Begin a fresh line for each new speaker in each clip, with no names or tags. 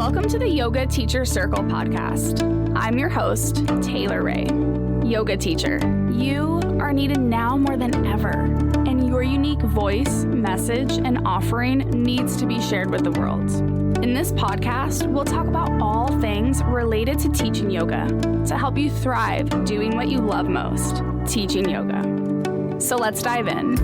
Welcome to the Yoga Teacher Circle podcast. I'm your host, Taylor Ray. Yoga teacher, you are needed now more than ever, and your unique voice, message, and offering needs to be shared with the world. In this podcast, we'll talk about all things related to teaching yoga to help you thrive doing what you love most, teaching yoga. So let's dive in.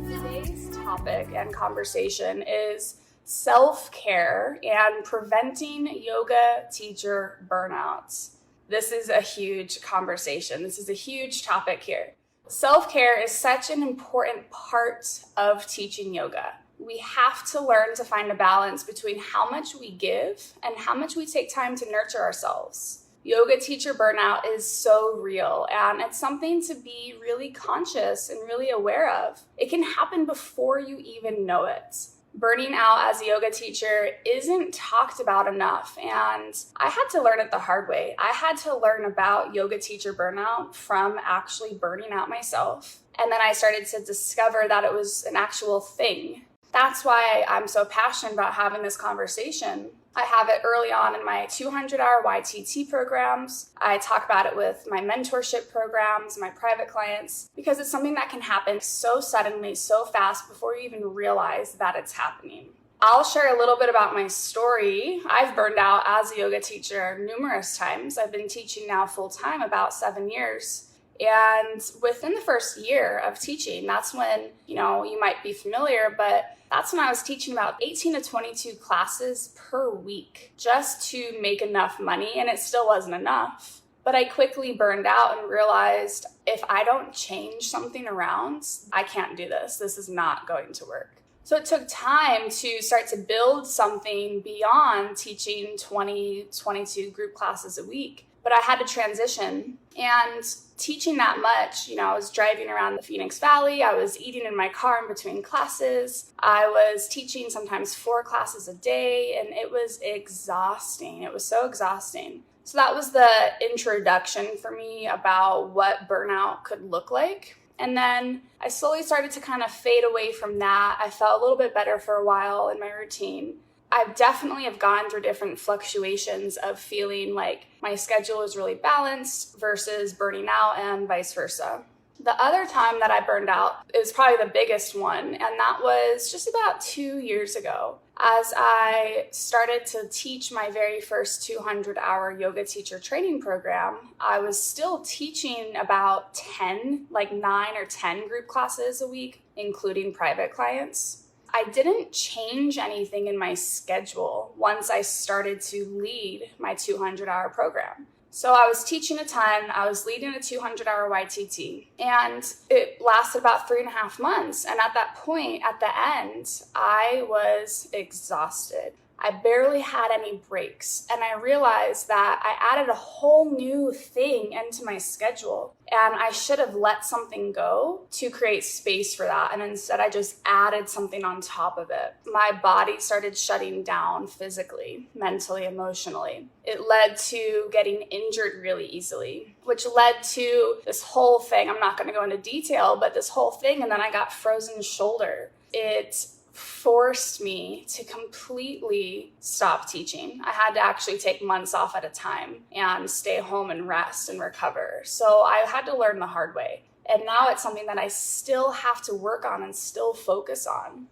Today's topic and conversation is self-care and preventing yoga teacher burnout. This is a huge conversation. This is a huge topic here. Self-care is such an important part of teaching yoga. We have to learn to find a balance between how much we give and how much we take time to nurture ourselves. Yoga teacher burnout is so real, and it's something to be really conscious and really aware of. It can happen before you even know it. Burning out as a yoga teacher isn't talked about enough, and I had to learn it the hard way. I had to learn about yoga teacher burnout from actually burning out myself, and then I started to discover that it was an actual thing. That's why I'm so passionate about having this conversation. I have it early on in my 200-hour YTT programs. I talk about it with my mentorship programs, my private clients, because it's something that can happen so suddenly, so fast before you even realize that it's happening. I'll share a little bit about my story. I've burned out as a yoga teacher numerous times. I've been teaching now full-time about 7 years. And within the first year of teaching, that's when, you might be familiar, but that's when I was teaching about 18 to 22 classes per week just to make enough money, and it still wasn't enough. But I quickly burned out and realized if I don't change something around, I can't do this. This is not going to work. So it took time to start to build something beyond teaching 20, 22 group classes a week. But I had to transition, and teaching that much, I was driving around the Phoenix Valley. I was eating in my car in between classes. I was teaching sometimes 4 classes a day, and it was exhausting. It was so exhausting. So that was the introduction for me about what burnout could look like. And then I slowly started to kind of fade away from that. I felt a little bit better for a while in my routine. I definitely have gone through different fluctuations of feeling like my schedule is really balanced versus burning out and vice versa. The other time that I burned out is probably the biggest one, and that was just about 2 years ago. As I started to teach my very first 200-hour yoga teacher training program, I was still teaching about 9 or 10 group classes a week, including private clients. I didn't change anything in my schedule once I started to lead my 200-hour program. So I was teaching a ton, I was leading a 200-hour YTT, and it lasted about 3.5 months. And at that point, at the end, I was exhausted. I barely had any breaks, and I realized that I added a whole new thing into my schedule, and I should have let something go to create space for that, and instead I just added something on top of it. My body started shutting down physically, mentally, emotionally. It led to getting injured really easily, which led to this whole thing. I'm not going to go into detail, but this whole thing, and then I got frozen shoulder. It forced me to completely stop teaching. I had to actually take months off at a time and stay home and rest and recover. So I had to learn the hard way. And now it's something that I still have to work on and still focus on.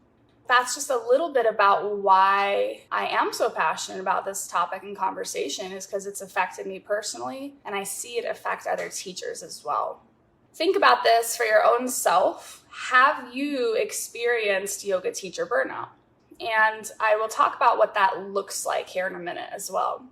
That's just a little bit about why I am so passionate about this topic and conversation, is because it's affected me personally, and I see it affect other teachers as well. Think about this for your own self. Have you experienced yoga teacher burnout? And I will talk about what that looks like here in a minute as well.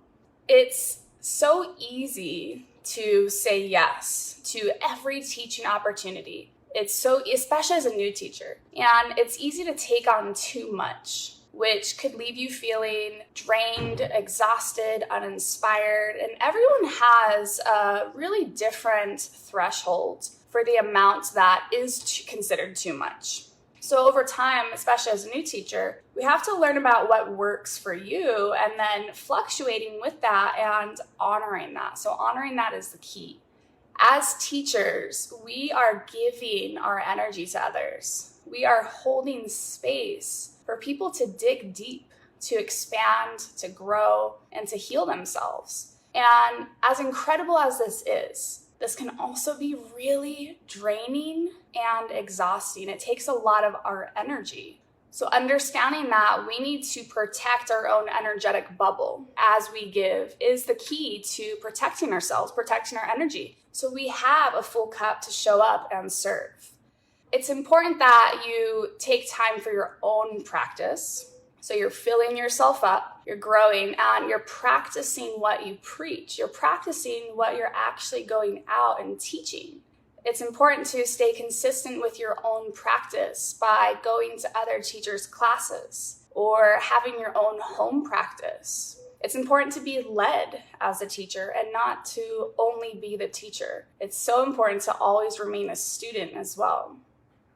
It's so easy to say yes to every teaching opportunity. It's so, especially as a new teacher, and it's easy to take on too much, which could leave you feeling drained, exhausted, uninspired. And everyone has a really different threshold for the amount that is considered too much. So over time, especially as a new teacher, we have to learn about what works for you and then fluctuating with that and honoring that. So honoring that is the key. As teachers, we are giving our energy to others. We are holding space for people to dig deep, to expand, to grow, and to heal themselves. And as incredible as this can also be really draining and exhausting. It takes a lot of our energy. So understanding that we need to protect our own energetic bubble as we give is the key to protecting ourselves, protecting our energy. So we have a full cup to show up and serve. It's important that you take time for your own practice. So you're filling yourself up, you're growing, and you're practicing what you preach. You're practicing what you're actually going out and teaching. It's important to stay consistent with your own practice by going to other teachers' classes or having your own home practice. It's important to be led as a teacher and not to only be the teacher. It's so important to always remain a student as well.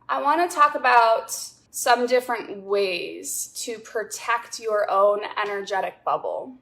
I want to talk about some different ways to protect your own energetic bubble.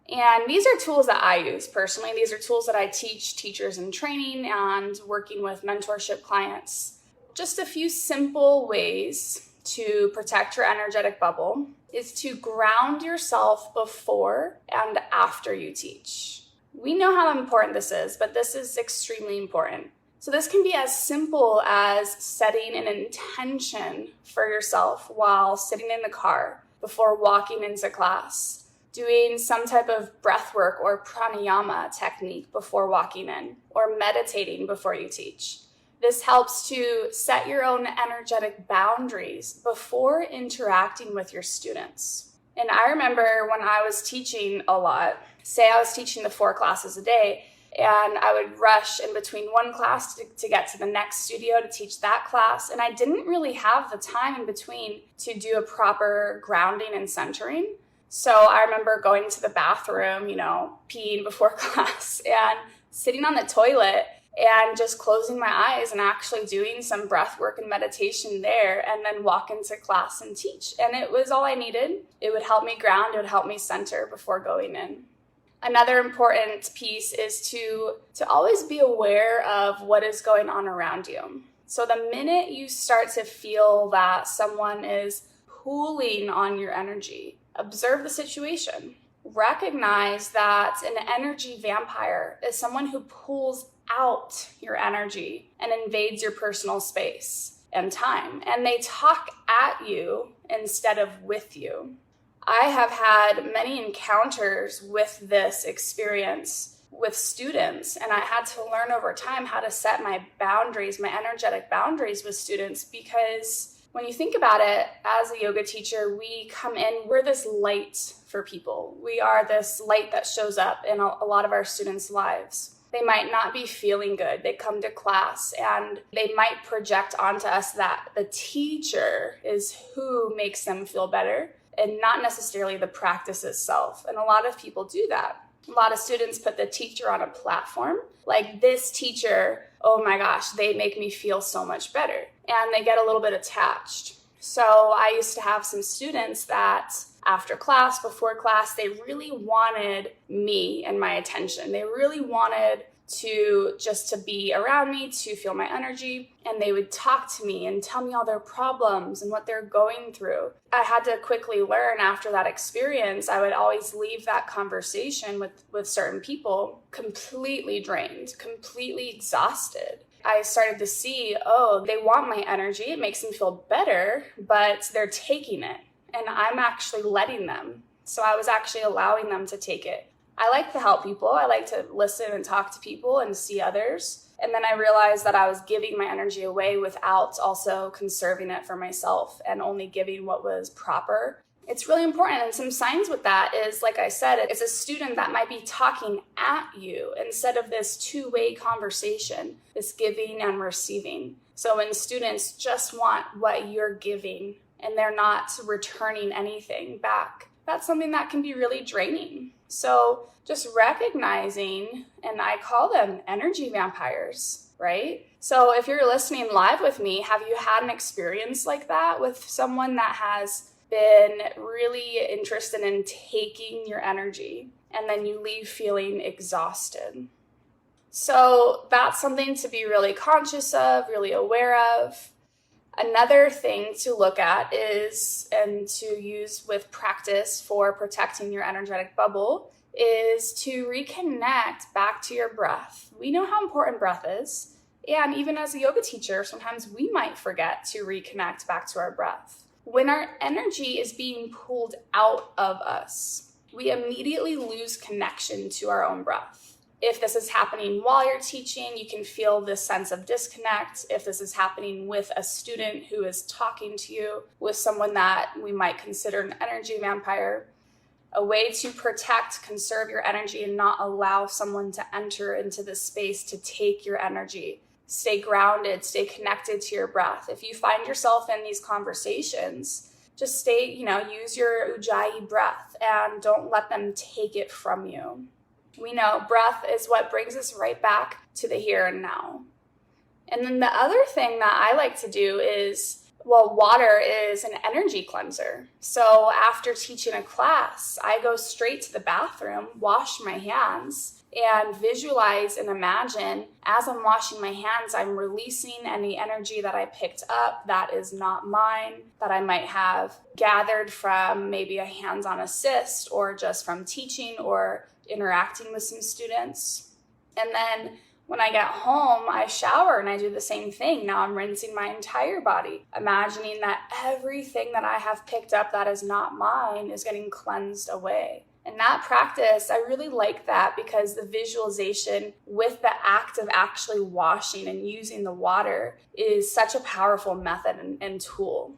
And these are tools that I use personally. These are tools that I teach teachers in training and working with mentorship clients. Just a few simple ways to protect your energetic bubble is to ground yourself before and after you teach. We know how important this is, but this is extremely important. So this can be as simple as setting an intention for yourself while sitting in the car before walking into class, doing some type of breath work or pranayama technique before walking in, or meditating before you teach. This helps to set your own energetic boundaries before interacting with your students. And I remember when I was teaching a lot, say I was teaching the 4 classes a day, and I would rush in between one class to get to the next studio to teach that class. And I didn't really have the time in between to do a proper grounding and centering. So I remember going to the bathroom, peeing before class and sitting on the toilet and just closing my eyes and actually doing some breath work and meditation there, and then walk into class and teach. And it was all I needed. It would help me ground. It would help me center before going in. Another important piece is to always be aware of what is going on around you. So the minute you start to feel that someone is pulling on your energy, observe the situation. Recognize that an energy vampire is someone who pulls out your energy and invades your personal space and time. And they talk at you instead of with you. I have had many encounters with this experience with students, and I had to learn over time how to set my boundaries, my energetic boundaries with students, because when you think about it, as a yoga teacher, we come in, we're this light for people. We are this light that shows up in a lot of our students' lives. They might not be feeling good. They come to class and they might project onto us that the teacher is who makes them feel better, and not necessarily the practice itself. And a lot of people do that. A lot of students put the teacher on a platform. Like, this teacher, oh my gosh, they make me feel so much better. And they get a little bit attached. So I used to have some students that after class, before class, they really wanted me and my attention. They really wanted to be around me, to feel my energy, and they would talk to me and tell me all their problems and what they're going through. I had to quickly learn after that experience. I would always leave that conversation with certain people completely drained, completely exhausted. I started to see, they want my energy, it makes them feel better, but they're taking it, and I'm actually letting them. So I was actually allowing them to take it. I like to help people. I like to listen and talk to people and see others. And then I realized that I was giving my energy away without also conserving it for myself and only giving what was proper. It's really important. And some signs with that is, like I said, it's a student that might be talking at you instead of this two-way conversation, this giving and receiving. So when students just want what you're giving and they're not returning anything back, that's something that can be really draining. So just recognizing, and I call them energy vampires, right? So if you're listening live with me, have you had an experience like that with someone that has been really interested in taking your energy and then you leave feeling exhausted? So that's something to be really conscious of, really aware of. Another thing to look at is, and to use with practice for protecting your energetic bubble, is to reconnect back to your breath. We know how important breath is. And even as a yoga teacher, sometimes we might forget to reconnect back to our breath. When our energy is being pulled out of us, we immediately lose connection to our own breath. If this is happening while you're teaching, you can feel this sense of disconnect. If this is happening with a student who is talking to you, with someone that we might consider an energy vampire, a way to protect, conserve your energy and not allow someone to enter into this space to take your energy. Stay grounded, stay connected to your breath. If you find yourself in these conversations, just stay, use your Ujjayi breath and don't let them take it from you. We know breath is what brings us right back to the here and now. And then the other thing that I like to do is, water is an energy cleanser. So after teaching a class, I go straight to the bathroom, wash my hands, and visualize and imagine as I'm washing my hands, I'm releasing any energy that I picked up that is not mine, that I might have gathered from maybe a hands-on assist or just from teaching or interacting with some students. And then when I get home, I shower and I do the same thing. Now I'm rinsing my entire body, imagining that everything that I have picked up that is not mine is getting cleansed away. And that practice, I really like that because the visualization with the act of actually washing and using the water is such a powerful method and tool.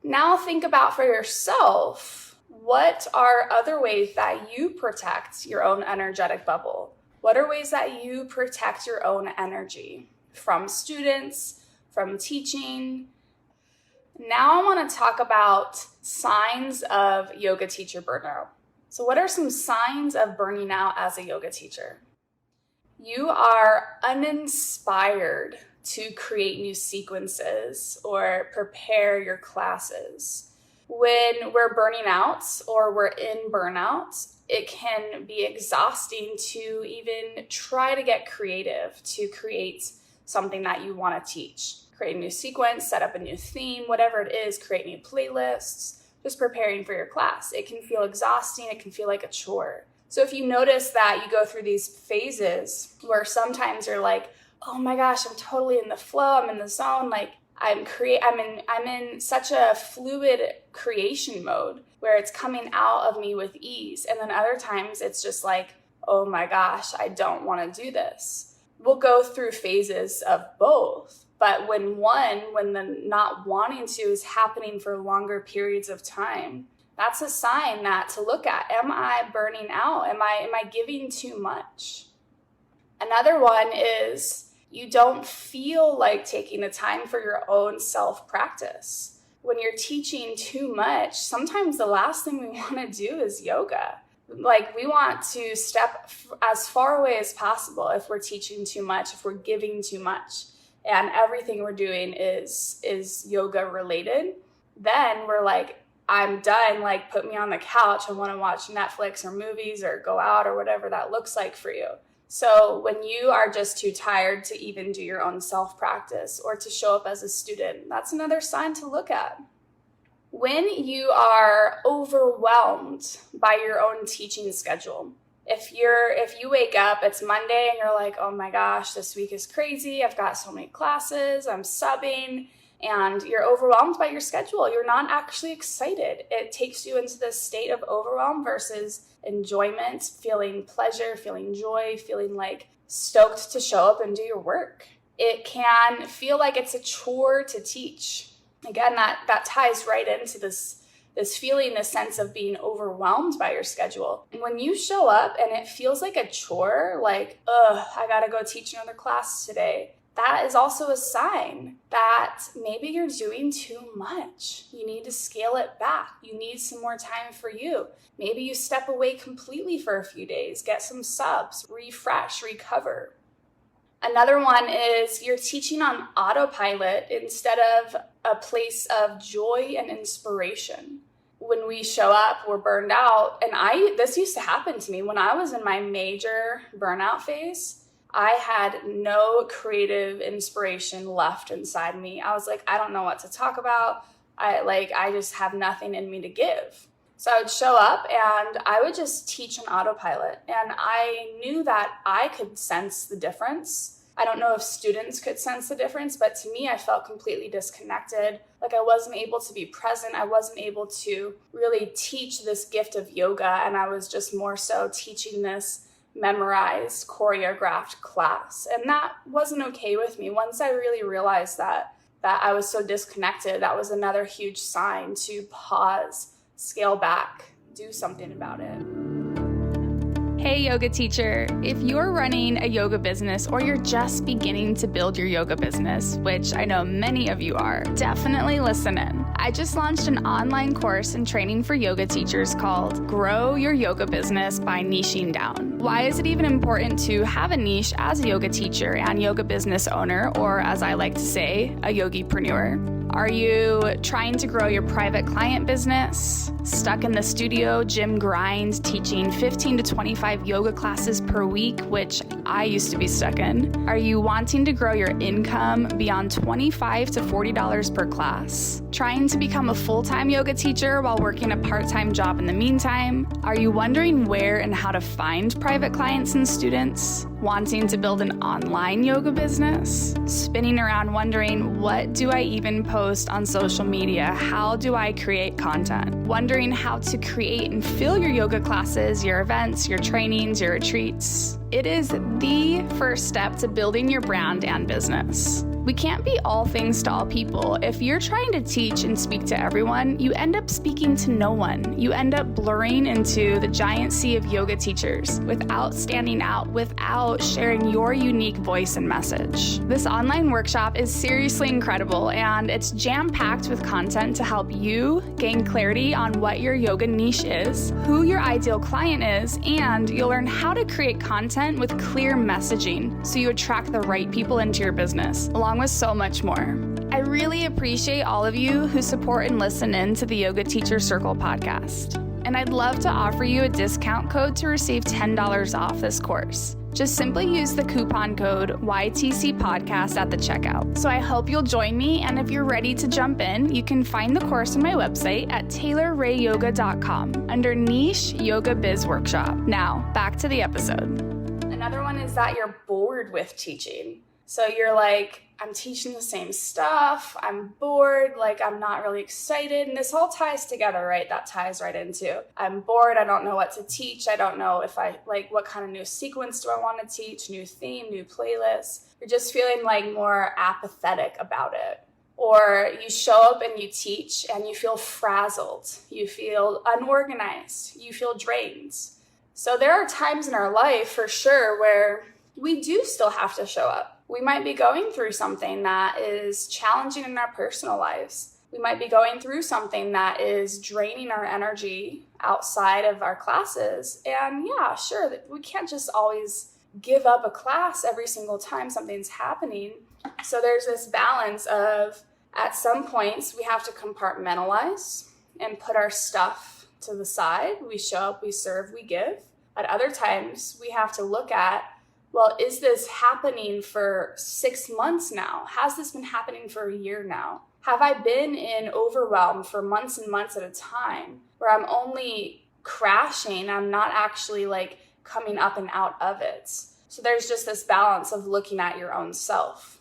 Now think about for yourself, what are other ways that you protect your own energetic bubble? What are ways that you protect your own energy from students, from teaching? Now I want to talk about signs of yoga teacher burnout. So what are some signs of burning out as a yoga teacher? You are uninspired to create new sequences or prepare your classes. When we're burning out or we're in burnout, it can be exhausting to even try to get creative, to create something that you want to teach. Create a new sequence, set up a new theme, whatever it is, create new playlists, just preparing for your class. It can feel exhausting. It can feel like a chore. So if you notice that you go through these phases where sometimes you're like, oh my gosh, I'm totally in the flow, I'm in the zone, like I'm in such a fluid creation mode where it's coming out of me with ease. And then other times it's just like, oh my gosh, I don't want to do this. We'll go through phases of both. But when the not wanting to is happening for longer periods of time, that's a sign that to look at. Am I burning out? Am I giving too much? Another one is you don't feel like taking the time for your own self-practice. When you're teaching too much, sometimes the last thing we want to do is yoga. Like we want to step as far away as possible if we're teaching too much, if we're giving too much, and everything we're doing is yoga related. Then we're like, I'm done, like put me on the couch. I want to watch Netflix or movies or go out or whatever that looks like for you. So when you are just too tired to even do your own self-practice or to show up as a student, that's another sign to look at. When you are overwhelmed by your own teaching schedule, if you wake up, it's Monday and you're like, oh my gosh, this week is crazy. I've got so many classes, I'm subbing, and you're overwhelmed by your schedule. You're not actually excited. It takes you into this state of overwhelm versus enjoyment, feeling pleasure, feeling joy, feeling like stoked to show up and do your work. It can feel like it's a chore to teach. Again, that ties right into this feeling, this sense of being overwhelmed by your schedule. And when you show up and it feels like a chore, like, I gotta go teach another class today, that is also a sign that maybe you're doing too much. You need to scale it back. You need some more time for you. Maybe you step away completely for a few days, get some subs, refresh, recover. Another one is you're teaching on autopilot instead of a place of joy and inspiration. When we show up, we're burned out. And this used to happen to me when I was in my major burnout phase. I had no creative inspiration left inside me. I was like, I don't know what to talk about. I just have nothing in me to give. So I would show up and I would just teach on autopilot. And I knew that I could sense the difference. I don't know if students could sense the difference, but to me, I felt completely disconnected. Like I wasn't able to be present. I wasn't able to really teach this gift of yoga. And I was just more so teaching this memorized, choreographed class. And that wasn't okay with me. Once I really realized that I was so disconnected, that was another huge sign to pause, scale back, do something about it.
Hey, yoga teacher. If you're running a yoga business or you're just beginning to build your yoga business, which I know many of you are, definitely listen in. I just launched an online course and training for yoga teachers called Grow Your Yoga Business by Niching Down. Why is it even important to have a niche as a yoga teacher and yoga business owner, or as I like to say, a yogipreneur? Are you trying to grow your private client business? Stuck in the studio gym grind, teaching 15 to 25 yoga classes per week, which I used to be stuck in? Are you wanting to grow your income beyond $25 to $40 per class? Trying to become a full-time yoga teacher while working a part-time job in the meantime? Are you wondering where and how to find private clients and students? Wanting to build an online yoga business? Spinning around wondering, what do I even post on social media? How do I create content? Wondering how to create and fill your yoga classes, your events, your trainings, your retreats? It is the first step to building your brand and business. We can't be all things to all people. If you're trying to teach and speak to everyone, you end up speaking to no one. You end up blurring into the giant sea of yoga teachers without standing out, without sharing your unique voice and message. This online workshop is seriously incredible, and it's jam-packed with content to help you gain clarity on what your yoga niche is, who your ideal client is, and you'll learn how to create content with clear messaging so you attract the right people into your business, along with so much more. I really appreciate all of you who support and listen in to the Yoga Teacher Circle podcast. And I'd love to offer you a discount code to receive $10 off this course. Just simply use the coupon code YTCPodcast at the checkout. So I hope you'll join me, and if you're ready to jump in, you can find the course on my website at taylorrayyoga.com under Niche Yoga Biz Workshop. Now, back to the episode.
Another one is that you're bored with teaching. So you're like, I'm teaching the same stuff, I'm bored, like I'm not really excited, and this all ties together, right? That ties right into, I'm bored, I don't know what to teach, I don't know if what kind of new sequence do I want to teach, new theme, new playlist. You're just feeling like more apathetic about it. Or you show up and you teach and you feel frazzled, you feel unorganized, you feel drained. So there are times in our life for sure where we do still have to show up. We might be going through something that is challenging in our personal lives. We might be going through something that is draining our energy outside of our classes. And yeah, sure, we can't just always give up a class every single time something's happening. So there's this balance of, at some points, we have to compartmentalize and put our stuff to the side. We show up, we serve, we give. At other times, we have to look at, well, is this happening for 6 months now? Has this been happening for a year now? Have I been in overwhelm for months and months at a time where I'm only crashing? I'm not actually like coming up and out of it. So there's just this balance of looking at your own self.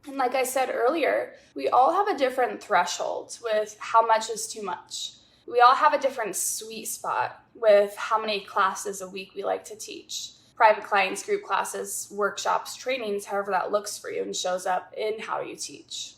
And like I said earlier, we all have a different threshold with how much is too much. We all have a different sweet spot with how many classes a week we like to teach. Private clients, group classes, workshops, trainings, however that looks for you and shows up in how you teach.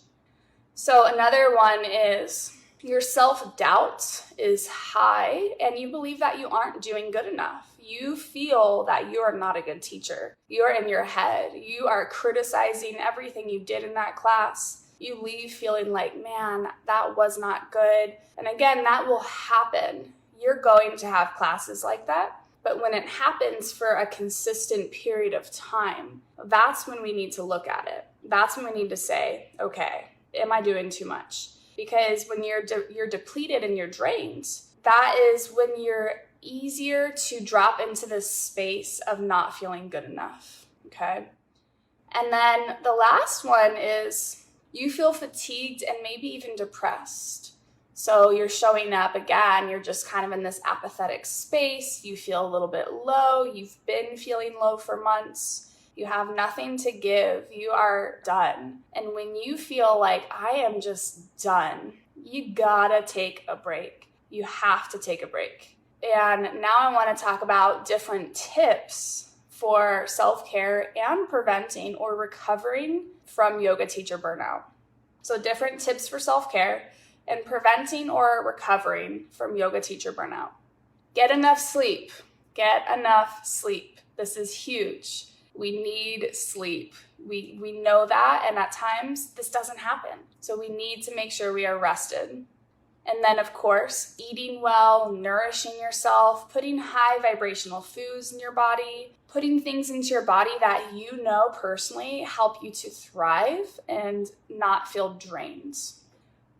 So another one is your self-doubt is high and you believe that you aren't doing good enough. You feel that you are not a good teacher. You're in your head. You are criticizing everything you did in that class. You leave feeling like, man, that was not good. And again, that will happen. You're going to have classes like that. But when it happens for a consistent period of time, that's when we need to look at it. That's when we need to say, okay, am I doing too much? Because when you're depleted and you're drained, that is when you're easier to drop into this space of not feeling good enough. Okay. And then the last one is you feel fatigued and maybe even depressed. So you're showing up again, you're just kind of in this apathetic space. You feel a little bit low. You've been feeling low for months. You have nothing to give. You are done. And when you feel like I am just done, you gotta take a break. You have to take a break. And now I want to talk about different tips for self-care and preventing or recovering from yoga teacher burnout. So different tips for self-care and preventing or recovering from yoga teacher burnout. Get enough sleep. Get enough sleep. This is huge. We need sleep. We know that, and at times this doesn't happen. So we need to make sure we are rested. And then, of course, eating well, nourishing yourself, putting high vibrational foods in your body, putting things into your body that you know personally help you to thrive and not feel drained.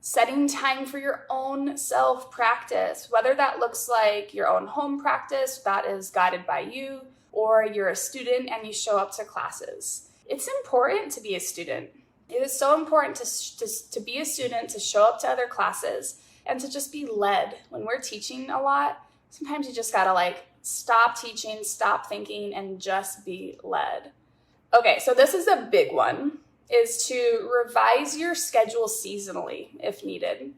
Setting time for your own self-practice, whether that looks like your own home practice that is guided by you, or you're a student and you show up to classes. It's important to be a student. It is so important to be a student, to show up to other classes, and to just be led. When we're teaching a lot, sometimes you just gotta stop teaching, stop thinking, and just be led. Okay, so this is a big one, is to revise your schedule seasonally if needed.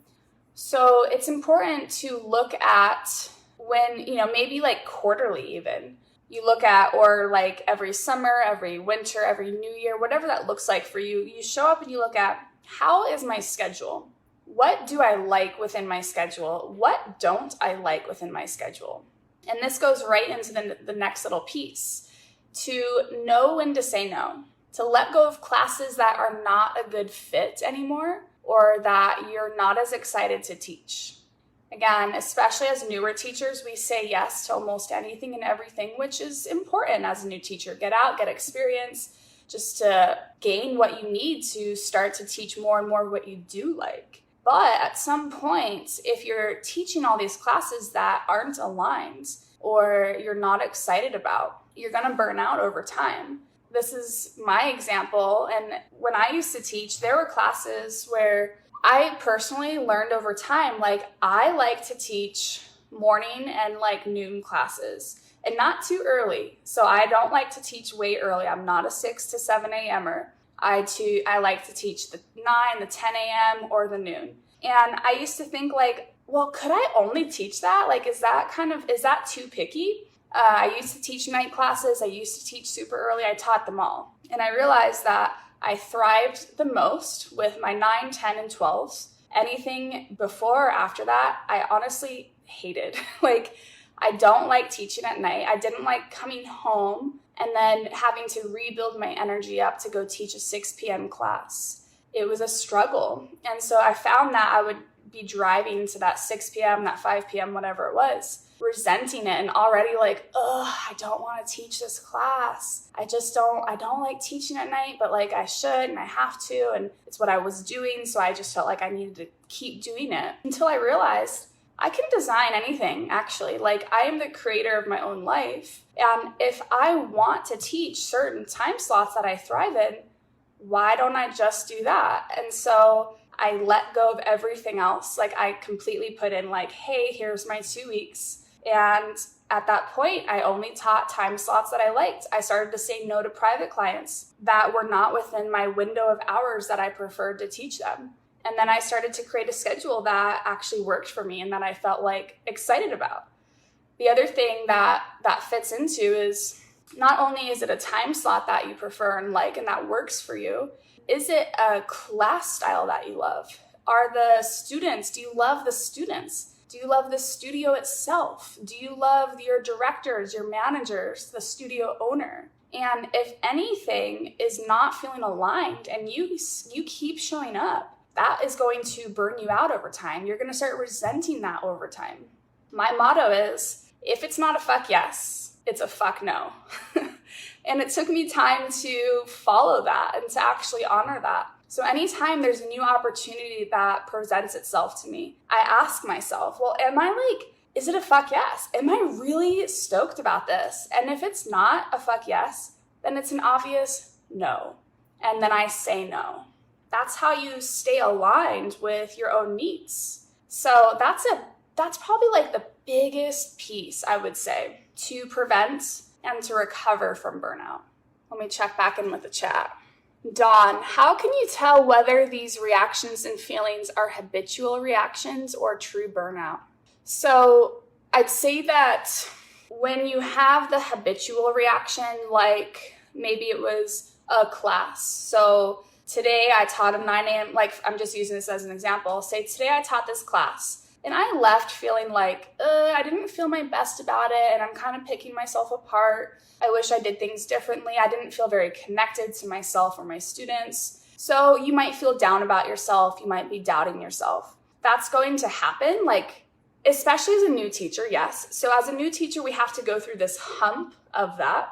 So it's important to look at when, maybe quarterly even. You look at, or every summer, every winter, every new year, whatever that looks like for you, you show up and you look at, how is my schedule? What do I like within my schedule? What don't I like within my schedule? And this goes right into the next little piece, to know when to say no, to let go of classes that are not a good fit anymore, or that you're not as excited to teach. Again, especially as newer teachers, we say yes to almost anything and everything, which is important as a new teacher. Get out, get experience, just to gain what you need to start to teach more and more what you do like. But at some point, if you're teaching all these classes that aren't aligned or you're not excited about, you're going to burn out over time. This is my example. And when I used to teach, there were classes where I personally learned over time, I like to teach morning and noon classes, and not too early. So I don't like to teach way early. I'm not a 6 to 7 a.m.er. I like to teach the 9, the 10 a.m. or the noon. And I used to think could I only teach that? Is that too picky? I used to teach night classes. I used to teach super early. I taught them all. And I realized that I thrived the most with my 9, 10, and 12s. Anything before or after that, I honestly hated. I don't like teaching at night. I didn't like coming home and then having to rebuild my energy up to go teach a 6 p.m. class. It was a struggle. And so I found that I would be driving to that 6 p.m., that 5 p.m., whatever it was, resenting it and already I don't want to teach this class. I don't like teaching at night, but I should and I have to, and it's what I was doing. So I just felt like I needed to keep doing it until I realized I can design anything, actually. I am the creator of my own life. And if I want to teach certain time slots that I thrive in, why don't I just do that? And so I let go of everything else. I completely put in hey, here's my 2 weeks. And at that point, I only taught time slots that I liked. I started to say no to private clients that were not within my window of hours that I preferred to teach them. And then I started to create a schedule that actually worked for me and that I felt excited about. The other thing that fits into is not only is it a time slot that you prefer and and that works for you, is it a class style that you love? Do you love the students? Do you love the studio itself? Do you love your directors, your managers, the studio owner? And if anything is not feeling aligned and you keep showing up, that is going to burn you out over time. You're going to start resenting that over time. My motto is, if it's not a fuck yes, it's a fuck no. And it took me time to follow that and to actually honor that. So anytime there's a new opportunity that presents itself to me, I ask myself, well, is it a fuck yes? Am I really stoked about this? And if it's not a fuck yes, then it's an obvious no. And then I say no. That's how you stay aligned with your own needs. So that's probably like the biggest piece, I would say, to prevent and to recover from burnout. Let me check back in with the chat. Dawn, how can you tell whether these reactions and feelings are habitual reactions or true burnout? So I'd say that when you have the habitual reaction, like maybe it was a class. So today I taught a 9 a.m., like I'm just using this as an example. Say today I taught this class and I left feeling like, I didn't feel my best about it and I'm kind of picking myself apart. I wish I did things differently. I didn't feel very connected to myself or my students. So you might feel down about yourself. You might be doubting yourself. That's going to happen, like, especially as a new teacher, yes. So as a new teacher, we have to go through this hump of that.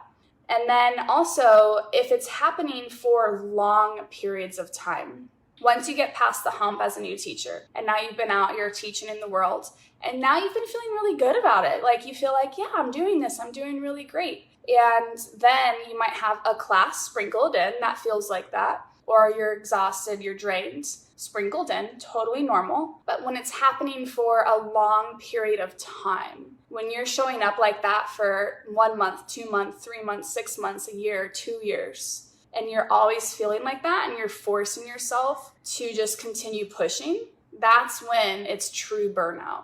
And then also, if it's happening for long periods of time, once you get past the hump as a new teacher, and now you've been out, you're teaching in the world, and now you've been feeling really good about it. Like you feel like, yeah, I'm doing this, I'm doing really great. And then you might have a class sprinkled in that feels like that, or you're exhausted, you're drained, sprinkled in, totally normal. But when it's happening for a long period of time, when you're showing up like that for 1 month, 2 months, 3 months, 6 months, a year, 2 years, and you're always feeling like that and you're forcing yourself to just continue pushing, that's when it's true burnout.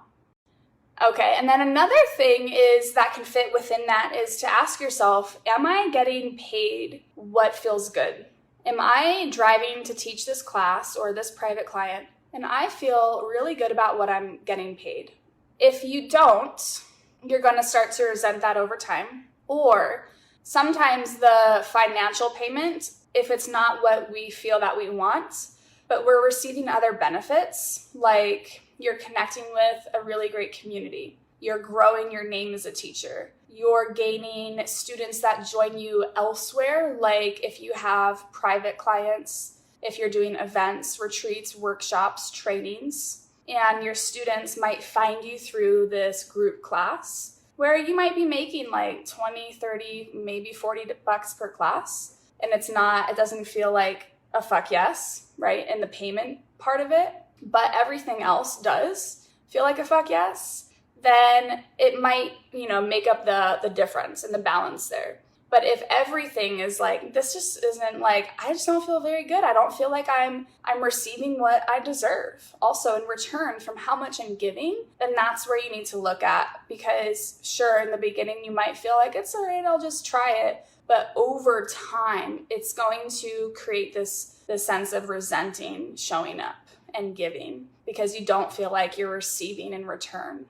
Okay, and then another thing is that can fit within that is to ask yourself, am I getting paid what feels good? Am I driving to teach this class or this private client and I feel really good about what I'm getting paid? If you don't, you're going to start to resent that over time. Or sometimes the financial payment, if it's not what we feel that we want, but we're receiving other benefits, like you're connecting with a really great community, you're growing your name as a teacher, you're gaining students that join you elsewhere, like if you have private clients, if you're doing events, retreats, workshops, trainings, and your students might find you through this group class where you might be making like 20, 30, maybe $40 per class. And it doesn't feel like a fuck yes, right? In the payment part of it, but everything else does feel like a fuck yes, then it might, make up the difference and the balance there. But if everything is like, this just isn't like, I just don't feel very good. I don't feel like I'm receiving what I deserve. Also in return from how much I'm giving, then that's where you need to look at. Because sure, in the beginning, you might feel like it's all right, I'll just try it. But over time, it's going to create this sense of resenting showing up and giving because you don't feel like you're receiving in return.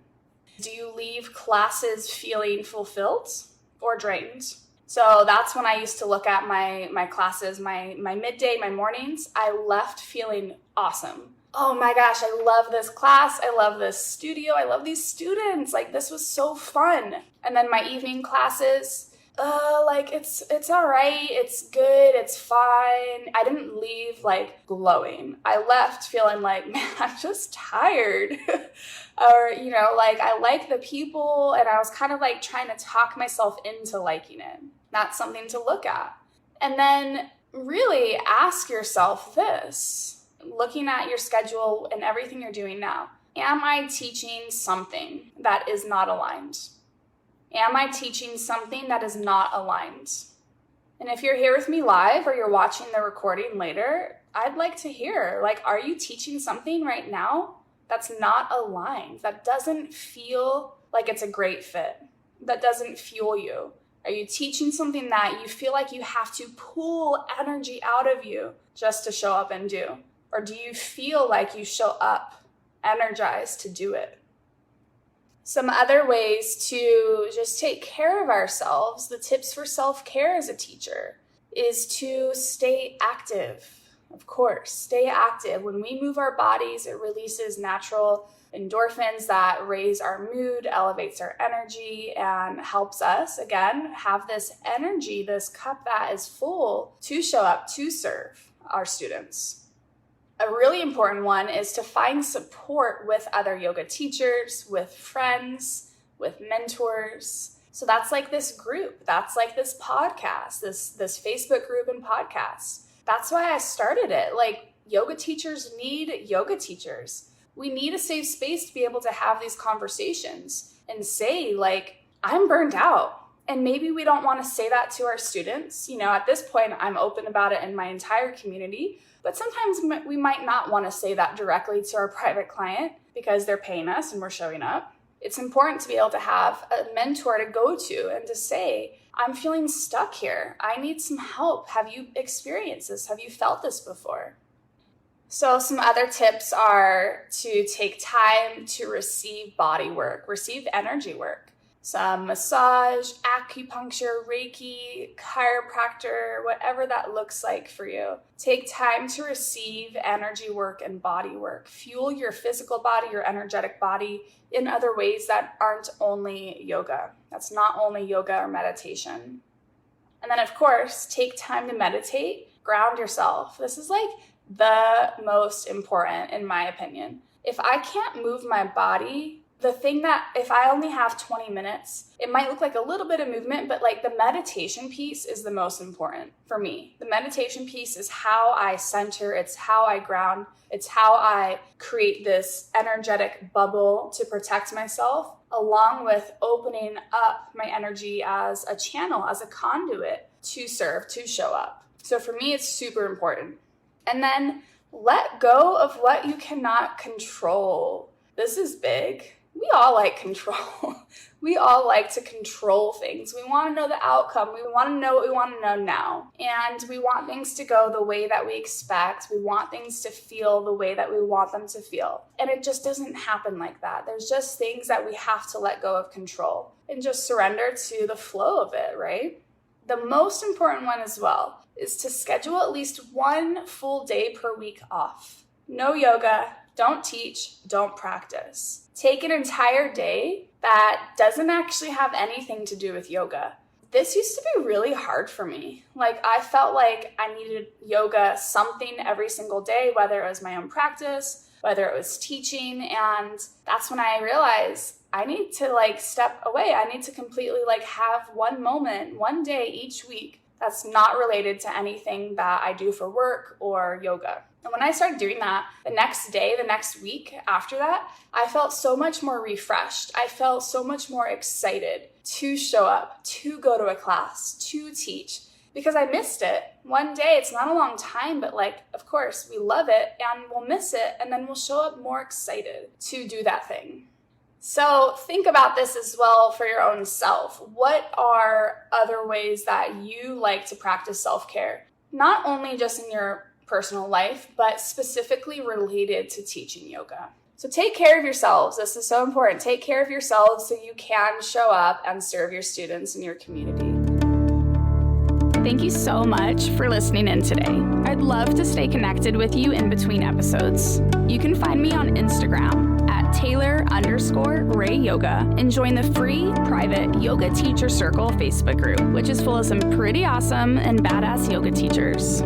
Do you leave classes feeling fulfilled or drained? So that's when I used to look at my classes, my midday, my mornings. I left feeling awesome. Oh my gosh, I love this class. I love this studio. I love these students. Like this was so fun. And then my evening classes, it's all right. It's good. It's fine. I didn't leave like glowing. I left feeling like, man, I'm just tired. Or, I like the people and I was kind of like trying to talk myself into liking it. That's something to look at. And then really ask yourself this, looking at your schedule and everything you're doing now. Am I teaching something that is not aligned? Am I teaching something that is not aligned? And if you're here with me live or you're watching the recording later, I'd like to hear, are you teaching something right now that's not aligned, that doesn't feel like it's a great fit, that doesn't fuel you? Are you teaching something that you feel like you have to pull energy out of you just to show up and do? Or do you feel like you show up energized to do it? Some other ways to just take care of ourselves, the tips for self-care as a teacher, is to stay active. Of course, stay active. When we move our bodies, it releases natural endorphins that raise our mood, elevates our energy, and helps us, again, have this energy, this cup that is full to show up to serve our students. A really important one is to find support with other yoga teachers, with friends, with mentors. So that's like this group, that's like this podcast, this Facebook group and podcast. That's why I started it. Like, yoga teachers need yoga teachers. We need a safe space to be able to have these conversations and say, like, I'm burned out. And maybe we don't want to say that to our students. You know, at this point, I'm open about it in my entire community, but sometimes we might not want to say that directly to our private client because they're paying us and we're showing up. It's important to be able to have a mentor to go to and to say, I'm feeling stuck here. I need some help. Have you experienced this? Have you felt this before? So some other tips are to take time to receive body work, receive energy work. Some massage, acupuncture, Reiki, chiropractor, whatever that looks like for you. Take time to receive energy work and body work. Fuel your physical body, your energetic body in other ways that aren't only yoga. That's not only yoga or meditation. And then, of course, take time to meditate, ground yourself. This is like the most important, in my opinion. If I can't move my body, the thing that if I only have 20 minutes, it might look like a little bit of movement, but like the meditation piece is the most important for me. The meditation piece is how I center, it's how I ground, it's how I create this energetic bubble to protect myself, along with opening up my energy as a channel, as a conduit to serve, to show up. So for me, it's super important. And then let go of what you cannot control. This is big. We all like control. We all like to control things. We want to know the outcome. We want to know what we want to know now. And we want things to go the way that we expect. We want things to feel the way that we want them to feel. And it just doesn't happen like that. There's just things that we have to let go of control and just surrender to the flow of it, right? The most important one as well is to schedule at least one full day per week off. No yoga, don't teach, don't practice. Take an entire day that doesn't actually have anything to do with yoga. This used to be really hard for me. Like, I felt like I needed yoga something every single day, whether it was my own practice, whether it was teaching. And that's when I realized I need to like step away. I need to completely like have one moment, one day each week that's not related to anything that I do for work or yoga. And when I started doing that, the next day, the next week after that, I felt so much more refreshed. I felt so much more excited to show up, to go to a class, to teach, because I missed it. One day, it's not a long time, but like, of course, we love it and we'll miss it, and then we'll show up more excited to do that thing. So think about this as well for your own self. What are other ways that you like to practice self-care? Not only just in your personal life, but specifically related to teaching yoga. So take care of yourselves. This is so important. Take care of yourselves so you can show up and serve your students in your community.
Thank you so much for listening in today. I'd love to stay connected with you in between episodes. You can find me on Instagram at Taylor_Ray Yoga and join the free private Yoga Teacher Circle Facebook group, which is full of some pretty awesome and badass yoga teachers.